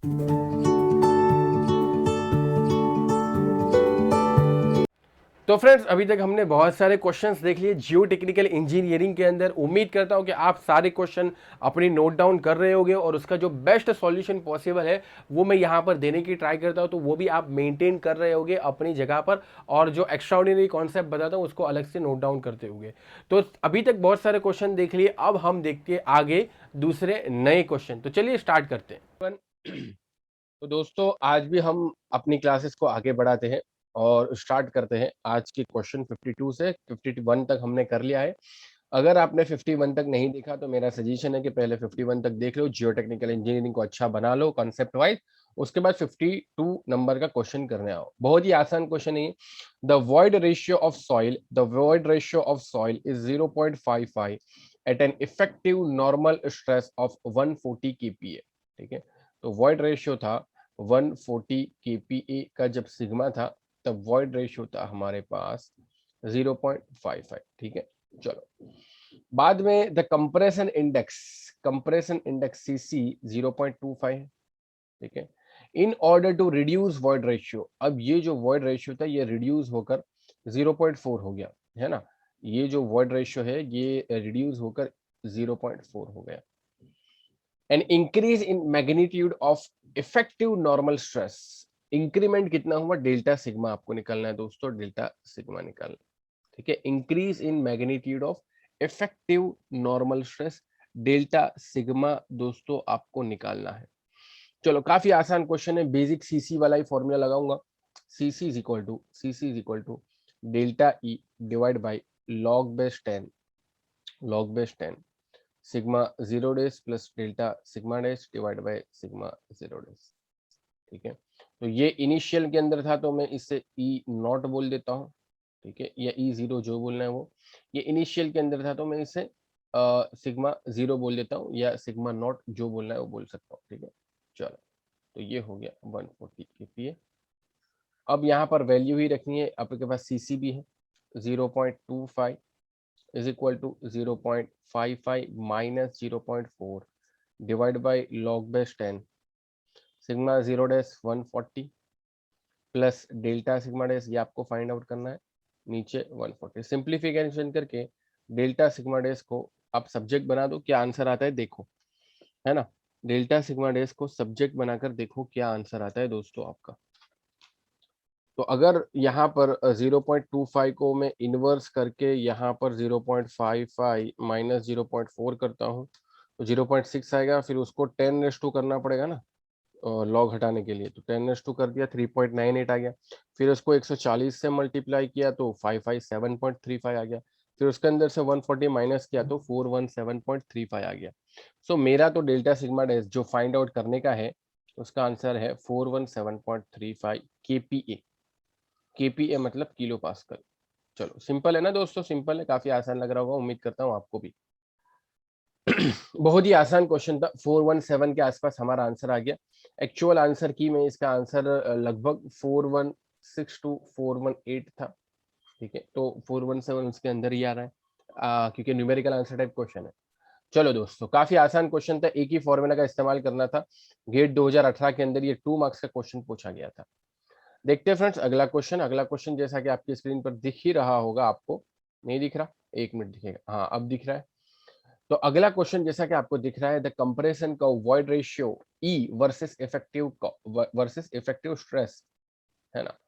तो फ्रेंड्स, अभी तक हमने बहुत सारे क्वेश्चंस देख लिए जियो टेक्निकल इंजीनियरिंग के अंदर। उम्मीद करता हूं कि आप सारे क्वेश्चन अपनी नोट डाउन कर रहे होंगे और उसका जो बेस्ट सॉल्यूशन पॉसिबल है वो मैं यहां पर देने की ट्राई करता हूं, तो वो भी आप मेंटेन कर रहे होंगे अपनी जगह पर, और जो एक्स्ट्राऑर्डिनरी कॉन्सेप्ट बताता हूं उसको अलग से नोट डाउन करते होंगे। तो अभी तक बहुत सारे क्वेश्चन देख लिए, अब हम देखते हैं आगे दूसरे नए क्वेश्चन। तो चलिए स्टार्ट करते हैं। तो दोस्तों, आज भी हम अपनी क्लासेस को आगे बढ़ाते हैं और स्टार्ट करते हैं आज के क्वेश्चन 52 से 51 तक हमने कर लिया है। अगर आपने 51 तक नहीं देखा तो मेरा सजेशन है कि पहले 51 तक देख लो, जियो टेक्निकल इंजीनियरिंग को अच्छा बना लो कॉन्सेप्ट वाइज, उसके बाद 52 नंबर का क्वेश्चन करने आओ। बहुत ही आसान क्वेश्चन है। The void ratio of soil is 0.55 at an effective normal stress of 140 kPa। ठीक है, तो वॉइड रेशियो था 140 kPa का, जब सिग्मा था तब वॉइड रेशियो था हमारे पास 0.55। ठीक है, चलो। बाद में द कंप्रेशन इंडेक्स सीसी 0.25। ठीक है, in order to reduce void ratio, अब ये जो वॉइड रेशियो था ये रिड्यूस होकर 0.4 हो गया, है ना। ये जो वॉइड रेशियो है ये रिड्यूस होकर 0.4 हो गया। An increase in magnitude of effective normal stress, increment कितना हुआ, डेल्टा सिग्मा आपको निकालना है दोस्तों, डेल्टा सिग्मा निकालना। ठीक है, increase in magnitude of effective normal stress, delta sigma दोस्तों आपको निकालना है। चलो, काफी आसान क्वेश्चन है, बेसिक सीसी वाला ही फॉर्मूला लगाऊंगा। CC is equal to delta E divide by log base 10 sigma zero dash plus delta sigma dash divide by sigma zero dash. ठीक है, तो ये इनिशियल के अंदर था तो मैं इसे ई नॉट बोल देता हूँ। ठीक है, या ई जीरो जो बोलना है वो, ये इनिशियल के अंदर था तो मैं इसे सिग्मा जीरो बोल देता हूँ, या सिग्मा नॉट जो बोलना है वो बोल सकता हूँ। ठीक है, चलो, तो ये हो गया 140 kPa। अब यहाँ पर वैल्यू ही रखनी है, आपके पास सीसी भी है 0.25 is equal to 0.55 minus 0.4 divide by log base 10 sigma zero dash 140 plus delta sigma dash, ये आपको फाइंड आउट करना है, नीचे 140। सिंप्लीफिकेशन करके डेल्टा सिग्मा डैश को आप सब्जेक्ट बना दो, क्या आंसर आता है देखो, है ना। डेल्टा सिग्मा डैश को सब्जेक्ट बनाकर देखो क्या आंसर आता है दोस्तों आपका। तो अगर यहाँ पर 0.25 को मैं इनवर्स करके यहाँ पर 0.55 माइनस 0.4 करता हूँ तो 0.6 आएगा, फिर उसको 10 करना पड़ेगा ना लॉग हटाने के लिए, तो 10 कर दिया 3.98 आ गया। फिर उसको 140 से मल्टीप्लाई किया तो 557.35 आ गया। फिर उसके अंदर से 140 माइनस किया तो 417.35 आ गया। सो मेरा तो डेल्टा सिग्मा डैश जो फाइंड आउट करने का है उसका आंसर है 417.35 kPa। kPa मतलब किलो पास्कल। चलो, सिंपल है ना दोस्तों, सिंपल है, काफी आसान लग रहा होगा, उम्मीद करता हूँ आपको भी। बहुत ही आसान क्वेश्चन था, 417 के आसपास हमारा आंसर आ गया। एक्चुअल आंसर की मैं इसका आंसर लगभग 416 टू 418 था। ठीक है, तो 417 उसके अंदर ही आ रहा है, क्योंकि न्यूमेरिकल आंसर टाइप क्वेश्चन है। चलो दोस्तों, काफी आसान क्वेश्चन था, एक ही फॉर्मूला का इस्तेमाल करना था। गेट 2018 के अंदर ये 2 मार्क्स का क्वेश्चन पूछा गया था। देखते हैं फ्रेंड्स अगला क्वेश्चन। अगला क्वेश्चन जैसा कि आपकी स्क्रीन पर दिख ही रहा होगा, आपको नहीं दिख रहा, एक मिनट दिखेगा, हाँ अब दिख रहा है। तो अगला क्वेश्चन जैसा कि आपको दिख रहा है, द कंपैरिजन का वॉइड रेशियो ई वर्सेस इफेक्टिव स्ट्रेस, है ना,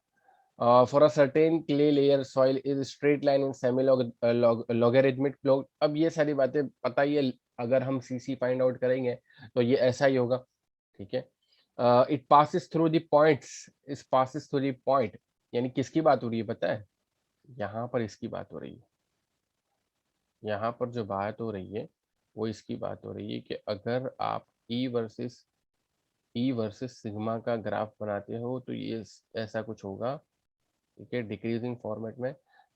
for a certain clay layer soil is straight line in semi logarithmic plot. अब ये सारी बातें पता ही है, अगर हम सीसी फाइंड आउट करेंगे तो ये ऐसा ही होगा। ठीक है, it passes through the points, इस पासिस थ्रू द पॉइंट, यानी किसकी बात हो रही है पता है, यहाँ पर इसकी बात हो रही है। यहाँ पर जो बात हो रही है वो इसकी बात हो रही है कि अगर आप ई वर्सेस सिग्मा का ग्राफ बनाते हो तो ये ऐसा कुछ होगा। ठीक है, डिक्रीजिंग फॉर्मेट में।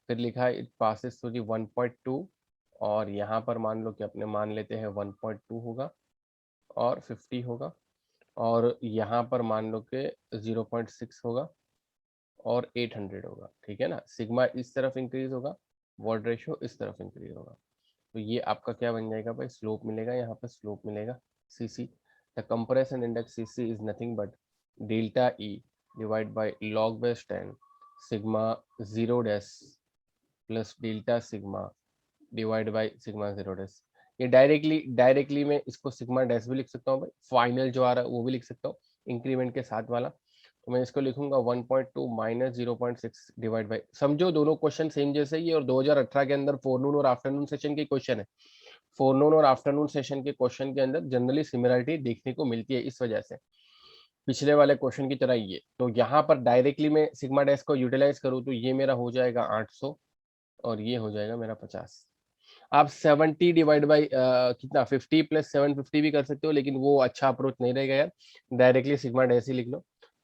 फिर लिखा है इट पासिस थ्रू दी 1.2, और यहाँ पर मान लो कि अपने मान लेते हैं 1.2 होगा और 50 होगा, और यहाँ पर मान लो कि 0.6 होगा और 800 होगा। ठीक है ना, सिग्मा इस तरफ इंक्रीज होगा, वॉइड रेशियो इस तरफ इंक्रीज होगा। तो ये आपका क्या बन जाएगा भाई, स्लोप मिलेगा, यहाँ पर स्लोप मिलेगा CC. The compression index CC is nothing but delta E divide by log base 10 sigma 0 dash plus delta sigma divide by sigma 0 dash. ये डायरेक्टली मैं इसको सिग्मा डैश भी लिख सकता हूँ भाई, फाइनल जो आ रहा है वो भी लिख सकता हूँ इंक्रीमेंट के साथ वाला। तो मैं इसको लिखूंगा 1.2 माइनस 0.6 डिवाइड बाई, समझो दोनों क्वेश्चन सेम जैसे ही है और 2018 के अंदर फोरनून और आफ्टरनून सेशन के क्वेश्चन है। फोरनून और आफ्टरनून सेशन के क्वेश्चन के अंदर जनरली सिमिलरिटी देखने को मिलती है, इस वजह से पिछले वाले क्वेश्चन की तरह ये। तो यहाँ पर डायरेक्टली मैं सिग्मा डैश को यूटिलाइज करूँ तो ये मेरा हो जाएगा 800 और ये हो जाएगा मेरा 50। आप 70 डिवाइड बाई कितना 50 प्लस 750 भी कर सकते हो, लेकिन वो अच्छा अप्रोच नहीं रहेगा यार, डायरेक्टली सिग्मा डैश ही लिख लो।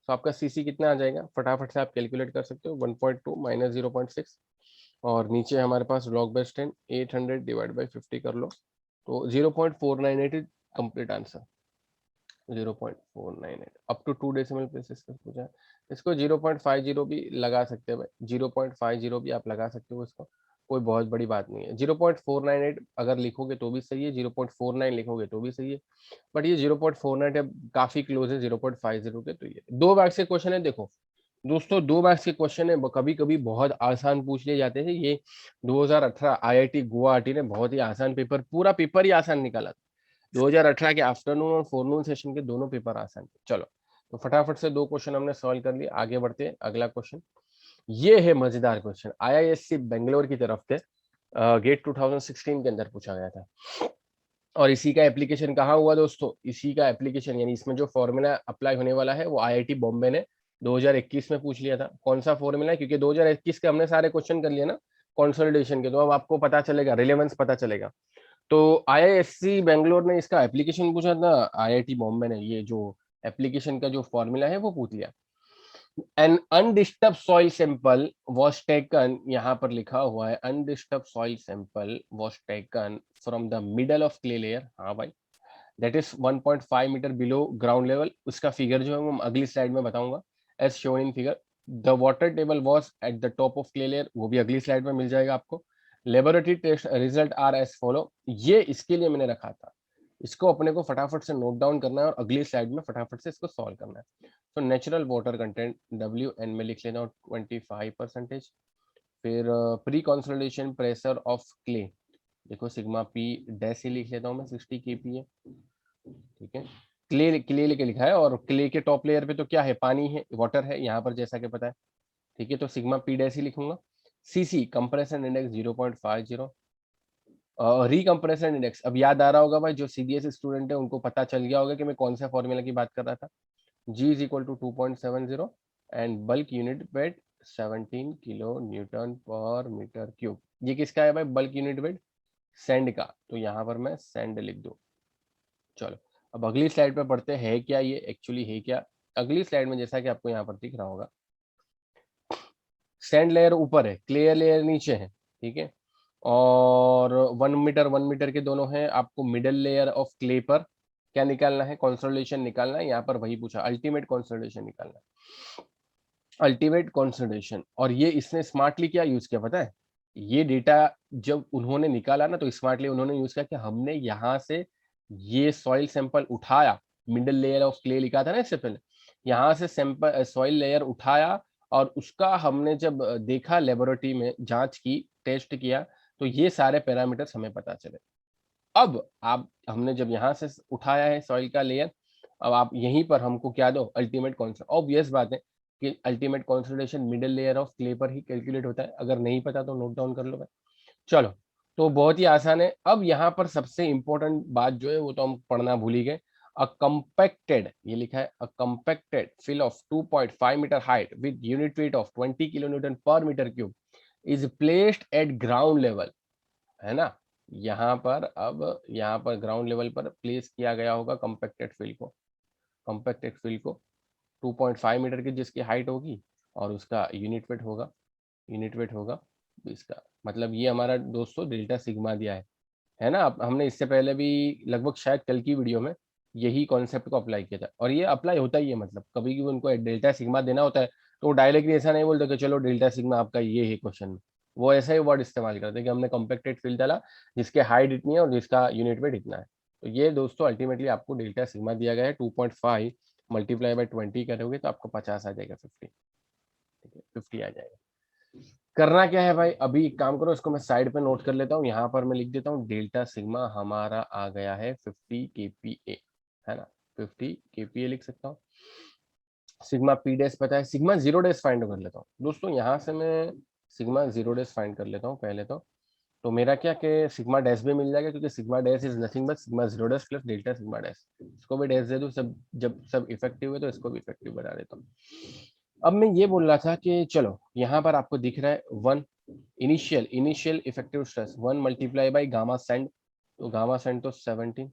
तो आपका सीसी कितना आ जाएगा फटाफट से आप कैलकुलेट कर सकते हो, 1.2 माइनस 0.6 और नीचे हमारे पास लॉग बेस 10 800 डिवाइड बाई 50 कर लो तो 0.498 is complete answer. 0.498 up to 2 decimal places का पूछा है। इसको 0.50 भी लगा सकते हैं भाई, 0.50 भी आप लगा सकते हो इसको, कोई बहुत बड़ी बात नहीं है। 0.498 अगर लिखोगे तो भी सही है, 0.49 लिखोगे तो भी सही है, बट ये 0.49 अब काफी क्लोज है 0.50 के। तो ये 2 मार्क्स के क्वेश्चन है। देखो दोस्तों 2 मार्क्स के क्वेश्चन है, कभी कभी बहुत आसान पूछ लिए जाते हैं। ये 2018 आईआईटी गुवाहाटी ने बहुत ही आसान पेपर, पूरा पेपर ही आसान निकाला था। 2018 के आफ्टरनून और फोरनून सेशन के दोनों पेपर आसान थे। चलो तो फटाफट से 2 क्वेश्चन हमने सॉल्व कर लिए, आगे बढ़ते हैं। अगला क्वेश्चन ये है मजेदार क्वेश्चन, आईआईएससी बेंगलोर की तरफ से गेट 2016 के अंदर पूछा गया था। और इसी का एप्लीकेशन कहाँ हुआ दोस्तों, इसी का एप्लीकेशन यानी इसमें जो फॉर्मूला अप्लाई होने वाला है वो आईआईटी बॉम्बे ने 2021 में पूछ लिया था। कौन सा फॉर्मूला है, क्योंकि 2021 के हमने सारे क्वेश्चन कर लिए ना कंसोलिडेशन के, तो अब आपको पता चलेगा, रिलेवेंस पता चलेगा। तो आईआईएससी बेंगलोर ने इसका एप्लीकेशन पूछा था, आईआईटी बॉम्बे ने ये जो एप्लीकेशन का जो फॉर्मूला है वो पूछ लिया। An undisturbed soil sample was taken, यहाँ पर लिखा हुआ है undisturb soil sample was taken from the middle of clay layer. हाँ भाई, that is 1.5 metre below ground level. उसका फिगर जो है वो अगली स्लाइड में बताऊंगा as shown in figure. The water table was at the top of clay layer, वो भी अगली स्लाइड में मिल जाएगा आपको। Laboratory test result are as follow, ये इसके लिए मैंने रखा था, इसको अपने को फटाफट से नोट डाउन करना है और अगली स्लाइड में फटाफट से इसको सॉल्व करना है। तो नेचुरल वाटर कंटेंट WN में लिख लेना 25%। फिर pre consolidation pressure of clay, देखो सिग्मा पी डैश ही लिख लेता हूँ मैं, 60 kPa। ठीक है, क्ले क्ले लेके लिखा है और क्ले के टॉप लेयर पे तो क्या है, पानी है, वाटर है यहाँ पर जैसा कि पता है। ठीक है, तो सिग्मा पी डैश ही लिखूंगा। CC compression index 0.50। रिकम्प्रेशन इंडेक्स, अब याद आ रहा होगा भाई, जो सीडीएस स्टूडेंट है उनको पता चल गया होगा कि मैं कौन सा फॉर्मूला की बात कर रहा था। G is equal to 2.70 and bulk unit weight 17 kilo newton per metre cube. ये किसका है भाई, बल्क यूनिट वेट सैंड का, तो यहाँ पर मैं सैंड लिख दूं। चलो अब अगली स्लाइड पे पढ़ते हैं क्या ये एक्चुअली है क्या। अगली स्लाइड में जैसा कि आपको यहाँ पर दिख रहा होगा, सैंड लेयर ऊपर है, क्ले लेयर नीचे है। ठीक है, और 1 मीटर के दोनों हैं। आपको मिडल लेयर ऑफ क्ले पर क्या निकालना है, कॉन्सोलिडेशन निकालना है। यहाँ पर वही पूछा, अल्टीमेट कॉन्सोलिडेशन निकालना है, अल्टीमेट कॉन्सोलिडेशन। और ये इसने स्मार्टली क्या यूज किया पता है, ये डेटा जब उन्होंने निकाला ना तो स्मार्टली उन्होंने यूज किया कि हमने यहाँ से ये सॉइल सैंपल उठाया, मिडल लेयर ऑफ क्ले लिखा था ना इससे पहले, यहाँ से सैंपल सॉइल लेयर उठाया और उसका हमने जब देखा लेबोरेटरी में, जांच की, टेस्ट किया, तो ये सारे पैरामीटर्स हमें पता चले। अब आप हमने जब यहाँ से उठाया है सॉइल का लेयर, अब आप यहीं पर हमको क्या दो, अल्टीमेट कॉन्सोलिडेशन। ऑब्वियस बात है कि ultimate consolidation middle layer of clay पर ही कैलकुलेट होता है, अगर नहीं पता तो नोट डाउन कर लो भाई। चलो तो बहुत ही आसान है। अब यहाँ पर सबसे इंपॉर्टेंट बात जो है वो तो हम पढ़ना भूल ही गए। अ कंपैक्टेड, ये लिखा है a compacted fill of 2.5 metre height with unit weight of 20 kilo newton per metre cube is placed at ground level, है ना। यहाँ पर अब यहाँ पर ग्राउंड लेवल पर प्लेस किया गया होगा कंपैक्टेड फिल को, कंपैक्टेड फिल को 2.5 मीटर की जिसकी हाइट होगी और उसका यूनिट वेट होगा 20 का। मतलब ये हमारा दोस्तों डेल्टा सिग्मा दिया है ना। हमने इससे पहले भी लगभग शायद कल की वीडियो में यही कॉन्सेप्ट को अप्लाई किया था और ये अप्लाई होता ही है। मतलब कभी भी उनको डेल्टा सिग्मा देना होता है तो डायरेक्टली ऐसा नहीं बोलते कि चलो डेल्टा सिग्मा आपका ये है क्वेश्चन में, वो ऐसा ही वर्ड इस्तेमाल करते हैं कि हमने कॉम्पैक्टेड फिल डाला जिसके हाइट इतनी है और जिसका यूनिट वेट इतना है। तो ये दोस्तों अल्टीमेटली आपको डेल्टा सिग्मा दिया गया है 2.5 मल्टीप्लाई बाय 20 करोगे तो आपको 50 आ जाएगा, 50, ठीक है, 50 आ जाएगा। करना क्या है भाई, अभी एक काम करो, इसको मैं साइड पे नोट कर लेता हूँ, यहाँ पर मैं लिख देता हूँ डेल्टा सिग्मा हमारा आ गया है 50 kPa, है ना, 50 kPa लिख सकता हूँ। सिग्मा पी डैश पता है, सिग्मा जीरो डैश फाइंड कर लेता हूँ दोस्तों, यहाँ से मैं सिग्मा जीरो डैश फाइंड कर लेता हूँ पहले तो मेरा क्या कि सिग्मा डैश भी मिल जाएगा, क्योंकि sigma dash is nothing but sigma zero dash plus delta sigma dash, इसको भी डैश दे दूँ, सब जब सब इफेक्टिव है तो इसको भी इफेक्टिव बना देता हूँ। अब मैं ये बोल रहा था कि चलो यहाँ पर आपको दिख रहा है 1 initial effective stress 1 multiply by gamma send, तो गामा सेंड तो 17,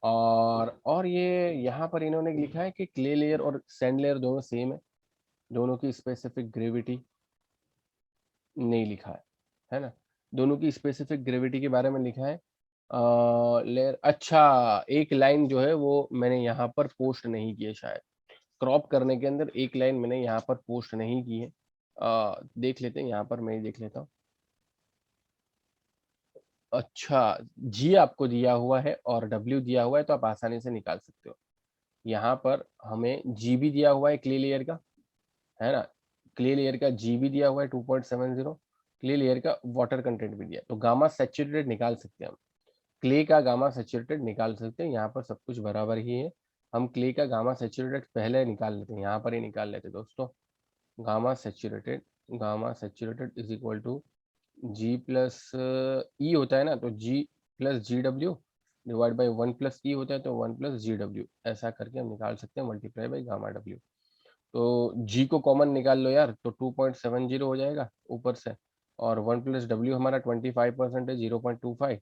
और ये यहाँ पर इन्होंने लिखा है कि क्ले लेयर और सैंड लेयर दोनों सेम है, दोनों की स्पेसिफिक ग्रेविटी नहीं लिखा है ना, दोनों की स्पेसिफिक ग्रेविटी के बारे में लिखा है लेयर। अच्छा, एक लाइन जो है वो मैंने यहाँ पर पोस्ट नहीं की है, शायद क्रॉप करने के अंदर एक लाइन मैंने यहाँ पर पोस्ट नहीं की है, देख लेते हैं, यहाँ पर मैं देख लेता हूँ। अच्छा, जी आपको दिया हुआ है और डब्ल्यू दिया हुआ है, तो आप आसानी से निकाल सकते हो। यहाँ पर हमें जी भी दिया हुआ है क्ले लेयर का, है ना, क्ले लेयर का जी भी दिया हुआ है 2.70, क्ले लेयर का वाटर कंटेंट भी दिया, तो गामा सैचुरेटेड निकाल सकते हैं हम, क्ले का गामा सैचुरेटेड निकाल सकते हैं, यहाँ पर सब कुछ बराबर ही है, हम क्ले का गामा सैचुरेटेड पहले निकाल लेते हैं, यहाँ पर ही निकाल लेते हैं दोस्तों। Gamma saturated is equal to G plus E होता है ना, तो G plus G W divide by 1 plus E होता है, तो 1 प्लस जी डब्ल्यू, ऐसा करके हम निकाल सकते हैं मल्टीप्लाई बाई गामा डब्ल्यू। तो जी को कॉमन निकाल लो यार, तो 2.70 हो जाएगा ऊपर से, और 1 प्लस डब्ल्यू हमारा 25% है 0.25,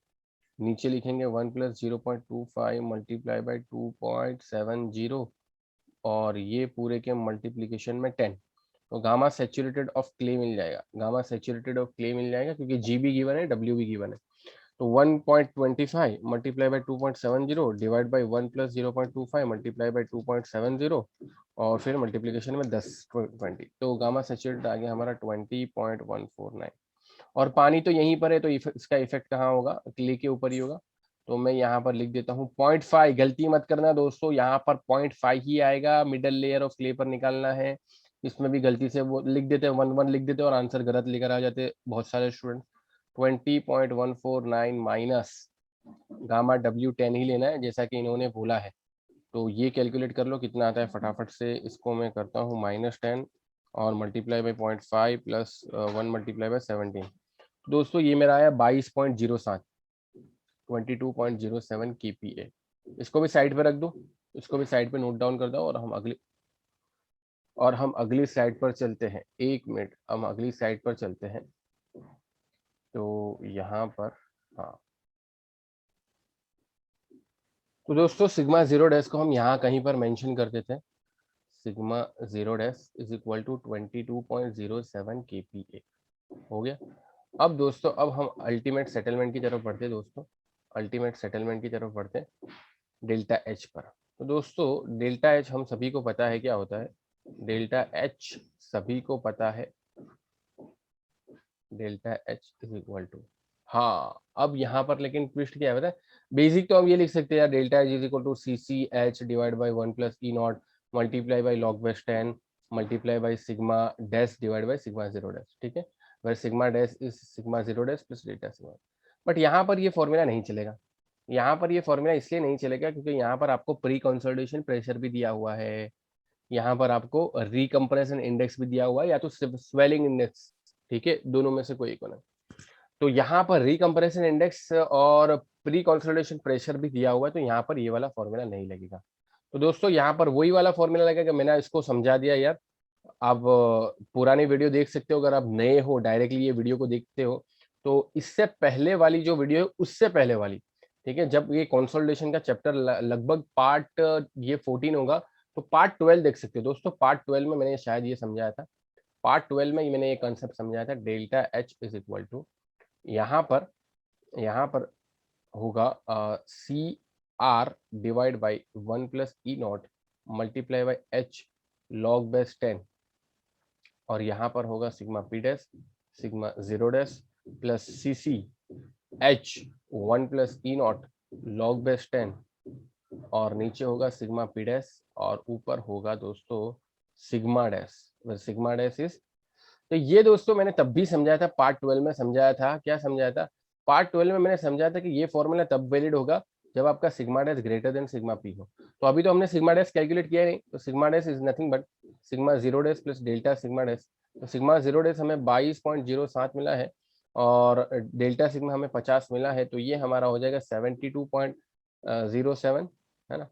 नीचे लिखेंगे 1 प्लस 0.25 मल्टीप्लाई बाई 2.70, और ये पूरे के मल्टीप्लीकेशन में 10, तो गामा सैचुरेटेड ऑफ क्ले मिल जाएगा, गामा सैचुरेटेड ऑफ क्ले मिल जाएगा, क्योंकि जी भी गिवन है डब्ल्यू भी गिवन है, तो 1.25 multiply by 2.70 divide by 1 plus 0.25 multiply by 2.70, और फिर मल्टीप्लीकेशन में 10 तो गामा सैचुरेटेड आ गया हमारा 20.149, और पानी तो यहीं पर है, तो इसका इफेक्ट कहाँ होगा, क्ले के ऊपर ही होगा, तो मैं यहाँ पर लिख देता हूँ 0.5, गलती मत करना दोस्तों, यहाँ पर 0.5 ही आएगा, मिडल लेयर ऑफ क्ले पर निकालना है, इसमें भी गलती से वो लिख देते हैं 1 लिख देते और आंसर गलत लेकर आ जाते बहुत सारे स्टूडेंट। 20.149 माइनस गामा डब्ल्यू 10 ही लेना है जैसा कि इन्होंने बोला है, तो ये कैलकुलेट कर लो कितना आता है फटाफट से, इसको मैं करता हूँ -10 और multiply by 0.5 plus 1 multiply by 17, दोस्तों ये मेरा आया 22.07, 22.07 kPa। इसको भी साइड पे रख दो, इसको भी साइड पे नोट डाउन कर दो, और हम अगली स्लाइड पर चलते हैं, 1 मिनट, हम अगली स्लाइड पर चलते हैं, तो यहाँ पर, हाँ, तो दोस्तों सिग्मा जीरो डैश को हम यहाँ कहीं पर मेंशन कर देते हैं, sigma zero dash is equal to 22.07 kPa, हो गया। अब दोस्तों, अब हम अल्टीमेट सेटलमेंट की तरफ बढ़ते हैं दोस्तों, अल्टीमेट सेटलमेंट की तरफ बढ़ते हैं डेल्टा एच पर। तो दोस्तों डेल्टा एच हम सभी को पता है क्या होता है, डेल्टा एच सभी को पता है, delta H is equal to, हाँ, अब यहाँ पर लेकिन ट्विस्ट क्या है पता है, बेसिक तो हम ये लिख सकते हैं यार, delta H is equal to C C H divide by 1 plus E naught multiply by log base 10 multiply by sigma dash divide by sigma zero dash, ठीक है, वह sigma dash is sigma zero dash plus delta sigma. But यहाँ पर ये formula नहीं चलेगा, यहाँ पर ये फॉर्मूला इसलिए नहीं चलेगा क्योंकि यहाँ पर आपको प्री कंसोलिडेशन प्रेशर भी दिया हुआ है, यहाँ पर आपको रिकम्प्रेशन इंडेक्स भी दिया हुआ है, या तो स्वेलिंग इंडेक्स, ठीक है, दोनों में से कोई एक होना। तो यहाँ पर रिकम्प्रेशन इंडेक्स और प्री कंसोलिडेशन प्रेशर भी दिया हुआ है, तो यहाँ पर ये वाला फॉर्मूला नहीं लगेगा। तो दोस्तों यहाँ पर वही वाला फॉर्मूला लगेगा, मैंने इसको समझा दिया यार, आप पुरानी वीडियो देख सकते हो, अगर आप नए हो डायरेक्टली ये वीडियो को देखते हो, तो इससे पहले वाली जो वीडियो है उससे पहले वाली, ठीक है, जब ये कंसोलिडेशन का चैप्टर लगभग पार्ट ये 14 होगा, तो पार्ट 12 देख सकते हो दोस्तों, पार्ट 12 में मैंने शायद ये समझाया था, पार्ट 12 में मैंने ये कंसेप्ट समझाया था, delta H is equal to, यहाँ पर होगा C R divide by 1 plus E naught multiply by H log base 10, और यहाँ पर होगा sigma P dash sigma zero dash plus C C H 1 plus E naught log base 10 और नीचे होगा सिग्मा पी डैश और ऊपर होगा दोस्तों sigma dash. Sigma dash is, तो ये दोस्तों मैंने तब भी समझाया था, पार्ट 12 में समझाया था। क्या समझाया था? पार्ट 12 में मैंने समझाया था कि ये फॉर्मूला तब वैलिड होगा जब आपका sigma dash greater than sigma P हो। तो अभी तो हमने सिग्मा डैश कैलकुलेट किया नहीं, तो sigma dash is nothing but sigma zero dash plus delta sigma dash. तो सिग्मा जीरो डैश हमें 22.07 मिला है और डेल्टा सिग्मा हमें 50 मिला है, तो ये हमारा हो जाएगा 72.07, है ना,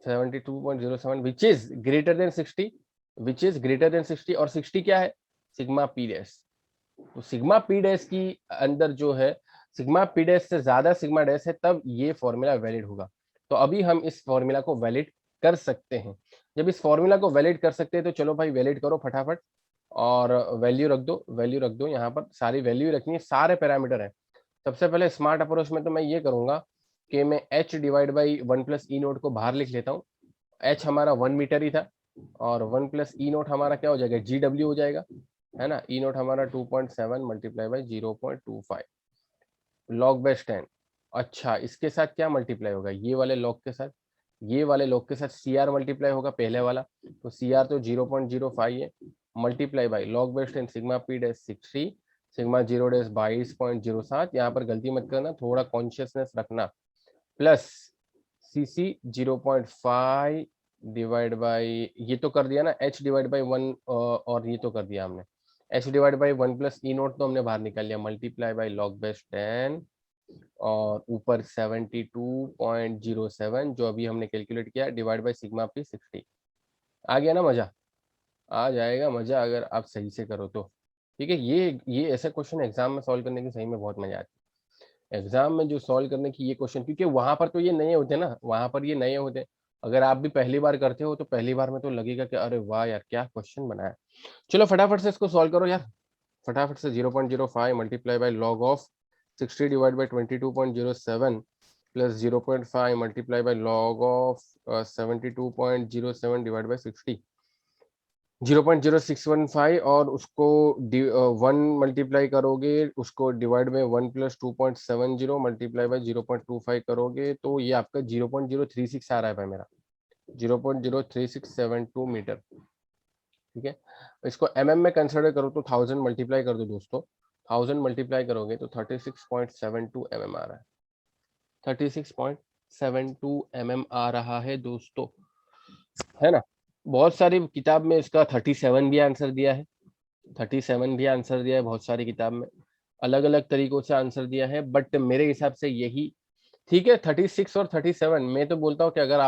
72.07 which is greater than 60, which is greater than 60। और 60 क्या है? Sigma P dash. तो सिग्मा पी डैश की अंदर जो है, सिग्मा पी डैश से ज्यादा सिग्मा डैश है, तब ये फॉर्मूला वैलिड होगा। तो अभी हम इस फॉर्मूला को वैलिड कर सकते हैं। जब इस फॉर्मूला को वैलिड कर सकते हैं तो चलो भाई वैलिड करो फटाफट और वैल्यू रख दो, वैल्यू रख दो। यहाँ पर सारी वैल्यू रखनी है, सारे पैरामीटर है। सबसे पहले स्मार्ट अप्रोच में तो मैं ये करूंगा कि मैं h divide by 1 plus E note को बाहर लिख लेता हूँ। h हमारा 1 मीटर ही था और 1 प्लस ई नोट हमारा क्या हो जाएगा? GW हो जाएगा, है ना। ई नोट हमारा 2.7 मल्टीप्लाई बाई 0.25 लॉग बेस 10। अच्छा, इसके साथ क्या मल्टीप्लाई होगा? ये वाले लॉग के साथ, ये वाले लॉग के साथ सी आर मल्टीप्लाई होगा पहले वाला, तो सी आर तो 0.05 है, multiply by log base 10 sigma P dash 60 sigma zero dash 22.07। यहाँ पर गलती मत करना, थोड़ा कॉन्शियसनेस रखना, plus C C 0.5 divide by, ये तो कर दिया ना, h डिवाइड बाई 1 और ये तो कर दिया हमने, h divide by 1 plus E note तो हमने बाहर निकाल लिया, मल्टीप्लाई बाई लॉग बेस 10 और ऊपर 72.07 जो अभी हमने कैलकुलेट किया, डिवाइड बाई सिग्मा पी 60। आ गया ना मजा? आ जाएगा मजा अगर आप सही से करो तो। ठीक है, ये ऐसे क्वेश्चन एग्जाम में सॉल्व करने की सही में बहुत मजा आती है। एग्जाम में जो सॉल्व करने की ये क्वेश्चन, क्योंकि वहां पर तो ये नए होते ना, वहां पर ये नए होते। अगर आप भी पहली बार करते हो तो पहली बार में तो लगेगा कि अरे वाह यार क्या क्वेश्चन बनाया। चलो फटाफट से इसको सॉल्व करो यार, फटाफट से। 0.05 multiply by log of 60 divide by 22.07 plus 0.5 multiply by log of 72.07 divide by 60, 0.0615 और उसको 1 मल्टीप्लाई करोगे, उसको डिवाइड में 1 प्लस 2.70 मल्टीप्लाई बाई 0.25 करोगे तो ये आपका 0.036 आ रहा है भाई मेरा, 0.03672 मीटर। ठीक है, इसको एमएम में कंसिडर करो तो 1000 मल्टीप्लाई कर दो दोस्तों, 1000 मल्टीप्लाई करोगे तो 36.72 mm आ रहा है, 36.72 mm आ रहा है दोस्तों, है ना। बहुत सारी किताब में इसका 37 भी आंसर दिया है, 37 भी आंसर दिया है, बहुत सारी किताब में अलग अलग तरीकों से आंसर दिया है, बट मेरे हिसाब से यही ठीक है। 36 और 37 मैं तो बोलता हूँ कि अगर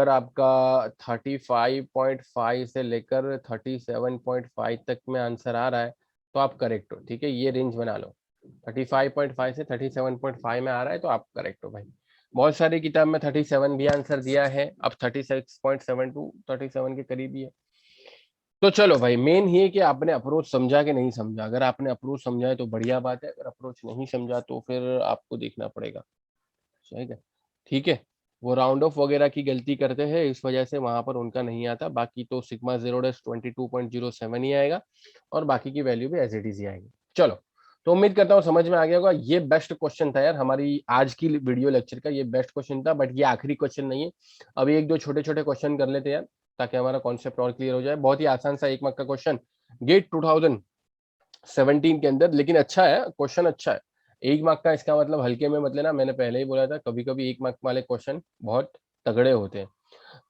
आपका 35.5 से लेकर 37.5 तक में आंसर आ रहा है तो आप करेक्ट हो। ठीक है, ये रेंज बना लो, 35.5 से 37.5 में आ रहा है तो आप करेक्ट हो भाई। बहुत सारी किताब में 37 भी आंसर दिया है, अब 36.72 37 के करीब ही है। तो चलो भाई, मेन ही है कि आपने अप्रोच समझा कि नहीं समझा। अगर आपने अप्रोच समझा है तो बढ़िया बात है, अगर अप्रोच नहीं समझा तो फिर आपको देखना पड़ेगा। ठीक है, ठीक है। वो राउंड ऑफ वगैरह की गलती करते हैं, इस वजह से वहां पर उनका नहीं आता, बाकी तो सिग्मा जीरो डैश 22.07 ही आएगा और बाकी की वैल्यू भी एज इट इज ही आएगी। चलो, तो उम्मीद करता हूँ समझ में आ गया होगा। ये बेस्ट क्वेश्चन था यार, हमारी आज की वीडियो लेक्चर का ये बेस्ट क्वेश्चन था, बट ये आखिरी क्वेश्चन नहीं है। अभी एक दो छोटे छोटे क्वेश्चन कर लेते हैं यार, ताकि हमारा कॉन्सेप्ट और क्लियर हो जाए। बहुत ही आसान सा 1 मार्क का क्वेश्चन, गेट 2017 के अंदर, लेकिन अच्छा है क्वेश्चन, अच्छा है। 1 मार्क का इसका मतलब हल्के में मत लेना, मैंने पहले ही बोला था कभी कभी 1 मार्क वाले क्वेश्चन बहुत तगड़े होते हैं।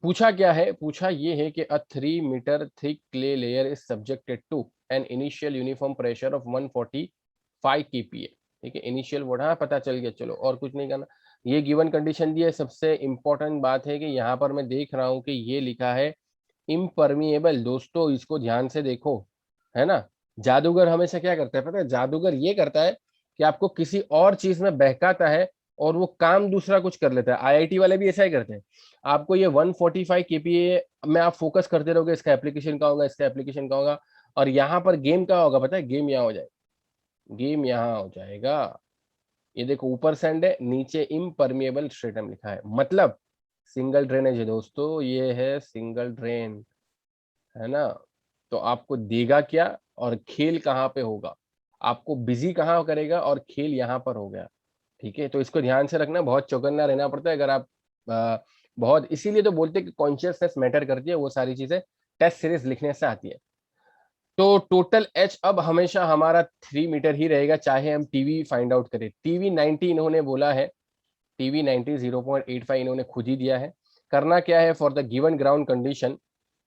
पूछा क्या है? पूछा ये है कि a 3 metre thick clay layer is subjected to an initial uniform pressure of 145 kPa। ठीक है, इनिशियल वर्ड, हाँ पता चल गया, चलो और कुछ नहीं करना। ये गिवन कंडीशन दी है। सबसे इंपॉर्टेंट बात है कि यहाँ पर मैं देख रहा हूँ कि ये लिखा है इम्परमिएबल। दोस्तों इसको ध्यान से देखो, है ना। जादूगर हमेशा क्या करता है पता है? जादूगर ये करता है कि आपको किसी और चीज में बहकाता है और वो काम दूसरा कुछ कर लेता है। आईआईटी वाले भी ऐसा ही करते हैं। आपको ये 145 केपीए में आप फोकस करते रहोगे, इसका एप्लीकेशन का होगा, इसका एप्लीकेशन का होगा, और यहाँ पर गेम का होगा पता है? गेम यहाँ हो जाएगा, गेम यहाँ हो जाएगा। ये देखो ऊपर सैंड है, नीचे इम्परमिएबल स्ट्रेटम लिखा है, मतलब सिंगल ड्रेनेज है दोस्तों, ये है सिंगल ड्रेन, है ना। तो आपको देगा क्या और खेल कहाँ पे होगा? आपको बिजी कहाँ करेगा और खेल यहाँ पर हो गया। ठीक है, तो इसको ध्यान से रखना, बहुत चौकन्ना रहना पड़ता है अगर आप बहुत, इसीलिए तो बोलते हैं कि कॉन्शियसनेस मैटर करती है, वो सारी चीजें टेस्ट सीरीज लिखने से आती है। तो टोटल एच अब हमेशा हमारा 3 मीटर ही रहेगा, चाहे हम टीवी फाइंड आउट करें। टीवी 90 इन्होंने बोला है, टीवी 90 0.85 इन्होंने खुद ही दिया है। करना क्या है, for the given ground condition,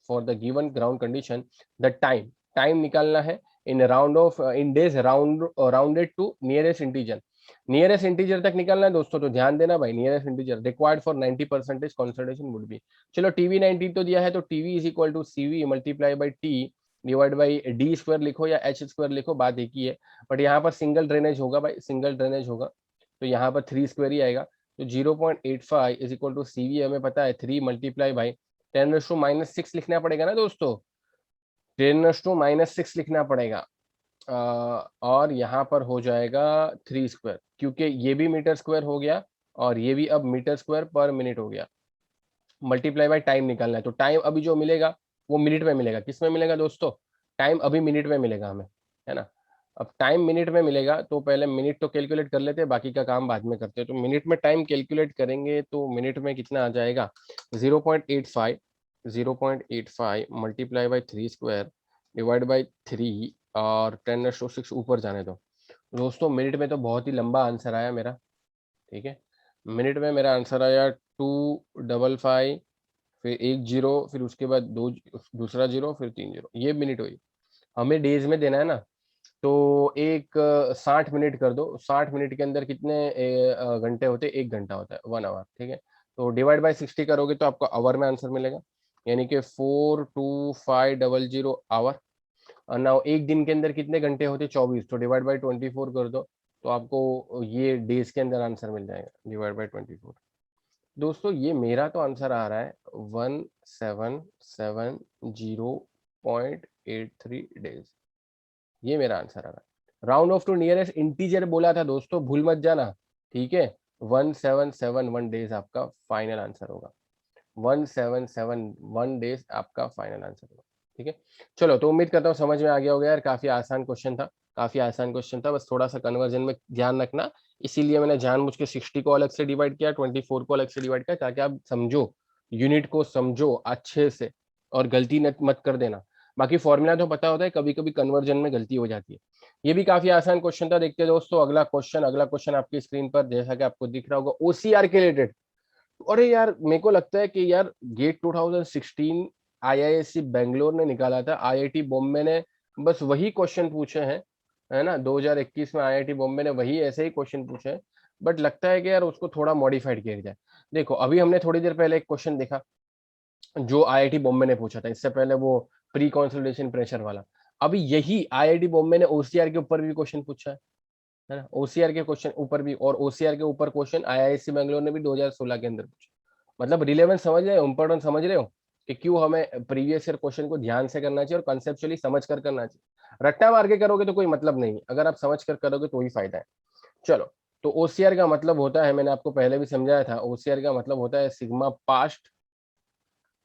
for the given ground condition the time, time निकालना है in round off in days rounded to nearest integer, nearest integer तक निकालना है दोस्तों। तो ध्यान देना भाई, nearest integer required for 90% concentration would be, चलो टीवी 90 तो दिया है, तो TV is equal to CV multiply by T divide by D square लिखो या एच स्क्वायर लिखो, बात एक ही है। बट यहाँ पर सिंगल ड्रेनेज होगा भाई, सिंगल ड्रेनेज होगा, तो यहाँ पर 3 स्क्वायर ही आएगा। तो 0.85 इज इक्वल टू सीवी हमें पता है 3 मल्टीप्लाई बाई 10⁻⁻6 लिखना पड़ेगा ना दोस्तों, 10⁻⁻6 लिखना पड़ेगा। और यहाँ पर हो जाएगा 3 स्क्वायर, क्योंकि ये भी मीटर स्क्वायर हो गया और ये भी अब मीटर स्क्वायर पर मिनट हो गया। मल्टीप्लाई बाय टाइम निकालना है, तो टाइम अभी जो मिलेगा वो मिनट में मिलेगा। किस में मिलेगा दोस्तों, टाइम अभी मिनट में मिलेगा हमें, है ना। अब टाइम मिनट में मिलेगा, तो पहले मिनट तो कैलकुलेट कर लेते हैं, बाकी का काम बाद में करते हैं। तो मिनट में टाइम कैलकुलेट करेंगे तो मिनट में कितना आ जाएगा, 0.85, 0.85 multiply by 3 square divide by 3 और 10⁻6 ऊपर जाने दो दोस्तों। मिनट में तो बहुत ही लंबा आंसर आया मेरा, ठीक है। मिनट में मेरा आंसर आया 255, फिर 1 0, फिर उसके बाद दूसरा 0, फिर 3 0, ये मिनट हुई। हमें डेज में देना है ना, तो एक 60 मिनट कर दो, 60 मिनट के अंदर कितने घंटे होते हैं, 1 घंटा होता है, 1 आवर, ठीक है। तो डिवाइड बाई 60 करोगे तो आपको आवर में आंसर मिलेगा, यानी कि 42500 आवर। और नाउ एक दिन के अंदर कितने घंटे होते, 24, तो डिवाइड बाई 24 कर दो, तो आपको ये डेज के अंदर आंसर मिल जाएगा डिवाइड बाई 24। दोस्तों ये मेरा तो आंसर आ रहा है 1770.83 डेज, ये मेरा आंसर आ रहा है। Round off to nearest integer बोला था दोस्तों, भूल मत जाना, ठीक है। 1771 डेज आपका फाइनल आंसर होगा, 1771 डेज आपका फाइनल आंसर होगा, ठीक है। चलो, तो उम्मीद करता हूँ समझ में आ गया होगा यार, काफी आसान क्वेश्चन था, काफी आसान क्वेश्चन था, बस थोड़ा सा कन्वर्जन में ध्यान रखना। इसीलिए मैंने जानबूझ के 60 को अलग से डिवाइड किया, 24 को अलग से डिवाइड किया, ताकि आप समझो, यूनिट को समझो अच्छे से और गलती मत कर देना। बाकी फॉर्मूला तो पता होता है, कभी कभी कन्वर्जन में गलती हो जाती है। ये भी काफी आसान क्वेश्चन था। देखते हैं दोस्तों अगला क्वेश्चन आपकी स्क्रीन पर, जैसा कि आपको दिख रहा होगा, ओसीआर के रिलेटेड। अरे यार, मेरे को लगता है कि यार गेट 2016 आईआईएससी बेंगलोर ने निकाला था, आईआईटी बॉम्बे ने बस वही क्वेश्चन पूछे हैं, है ना। 2021 में आईआईटी बॉम्बे ने वही ऐसे ही क्वेश्चन पूछे हैं, बट लगता है कि यार उसको थोड़ा मॉडिफाइड किया जाए। देखो, अभी हमने थोड़ी देर पहले एक क्वेश्चन देखा जो आईआईटी बॉम्बे ने पूछा था, इससे पहले वो प्री कंसोलिडेशन प्रेशर वाला। अभी यही आईआईटी बॉम्बे ने ओसीआर के ऊपर भी क्वेश्चन पूछा है ना, ओसीआर के क्वेश्चन ऊपर भी, और ओसीआर के ऊपर क्वेश्चन आईआईएससी बेंगलोर ने भी 2016 के अंदर पूछा। मतलब रिलेवेंस समझ रहे हो, इंपॉर्टेंट समझ रहे हो कि क्यों हमें प्रीवियस ईयर क्वेश्चन को ध्यान से करना चाहिए और कंसेप्चुअली समझ कर करना चाहिए। रट्टा मार के करोगे तो कोई मतलब नहीं, अगर आप समझ कर करोगे तो ही फायदा है। चलो, तो ओसीआर का मतलब होता है, मैंने आपको पहले भी समझाया था, ओसीआर का मतलब होता है sigma past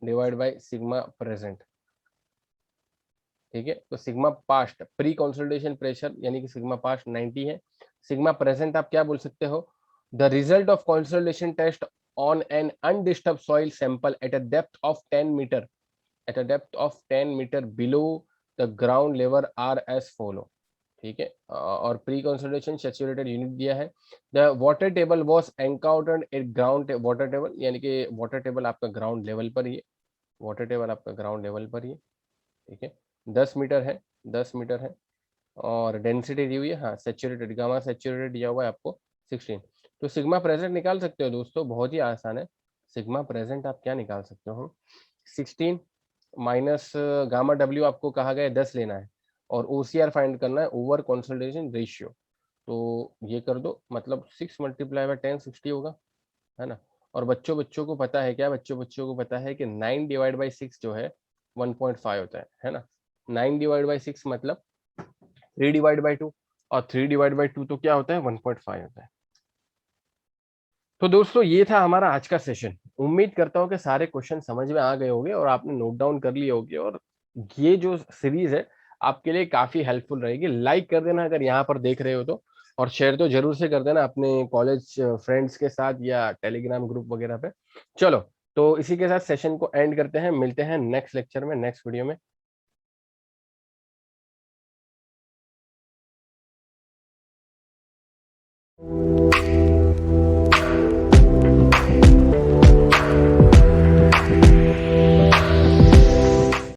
divide by sigma present, ठीक है। तो sigma past pre consolidation pressure यानी कि सिग्मा पास्ट 90 है, सिग्मा प्रेजेंट आप क्या बोल सकते हो, the result of consolidation test on an undisturbed soil sample at a depth of 10 metre, at a depth of 10 metre below the ground level are as follow, ठीक है। और pre consolidation saturated unit दिया है। The water table was encountered at ground water table, यानी कि water table आपका ground level पर ही है, वाटर टेबल आपका ग्राउंड लेवल पर ही है, ठीक है। 10 मीटर है, 10 मीटर है। और डेंसिटी दी हुई है, हाँ सेचुरेटेड, गामा सेचुरेटेड दिया हुआ है आपको 16। तो सिग्मा प्रेजेंट निकाल सकते हो दोस्तों, बहुत ही आसान है। सिग्मा प्रेजेंट आप क्या निकाल सकते हो, 16 माइनस गामा डब्ल्यू आपको कहा गया 10 लेना है, और ओसीआर फाइंड करना है ओवर कंसोलिडेशन रेशियो। तो ये कर दो, मतलब 6 मल्टीप्लाई बाय 10 60 होगा, है ना। और बच्चों बच्चों को पता है क्या, बच्चों बच्चों को पता है कि 9 डिवाइड बाई 6 जो है 1.5 होता है ना। 9 डिवाइड बाई 6 मतलब 3 डिवाइड बाई 2, और 3 डिवाइड बाई 2 तो क्या होता है, 1.5 होता है। तो दोस्तों ये था हमारा आज का सेशन। उम्मीद करता हूँ कि सारे क्वेश्चन समझ में आ गए होंगे और आपने नोट डाउन कर लिए होंगे, और ये जो सीरीज है आपके लिए काफी हेल्पफुल रहेगी। लाइक कर देना अगर यहाँ पर देख रहे हो तो, और शेयर तो जरूर से कर देना अपने कॉलेज फ्रेंड्स के साथ या टेलीग्राम ग्रुप वगैरह पे। चलो, तो इसी के साथ सेशन को एंड करते हैं, मिलते हैं नेक्स्ट लेक्चर में, नेक्स्ट वीडियो में।